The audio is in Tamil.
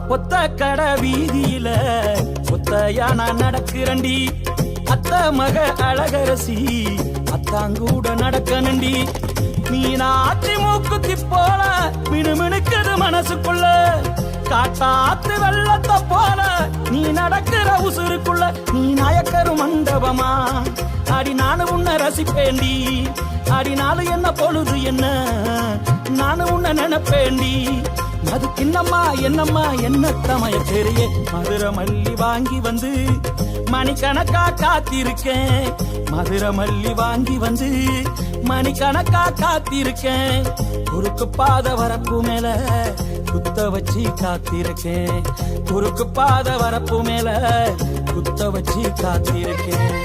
ஒத்த கடை வீதியில ஒத்தையா நான் நடக்கிறண்டி. அத்த மக அழகரசி அத்தாங்கூட நடக்கணுண்டி. மீனாட்சி மூக்குத்தி போல மினுமினுக்குது மனசுக்குள்ள. காட்டாத்து வெள்ளத்தை போல நீ நடக்கிற உசுருக்குள்ள. நீ நாயக்கரு மண்டபமா அடி நானு உன்னை ரசிப்பேண்டி. அடி நாலு என்ன பொழுது என்ன நானு உன்னை நினைப்பேண்டி. அது கிண்ணம்மா என்னம்மா என்ன தமைய பெரிய மதுரை மல்லி வாங்கி வந்து மணிக்கணக்கா காத்திருக்கேன். மதுரை மல்லி வாங்கி வந்து மணிக்கணக்கா காத்திருக்கேன். குறுக்கு பாத வரப்பு மேல குத்த வச்சு காத்திருக்கேன். குறுக்கு பாத வரப்பு மேல குத்த வச்சு காத்திருக்கேன்.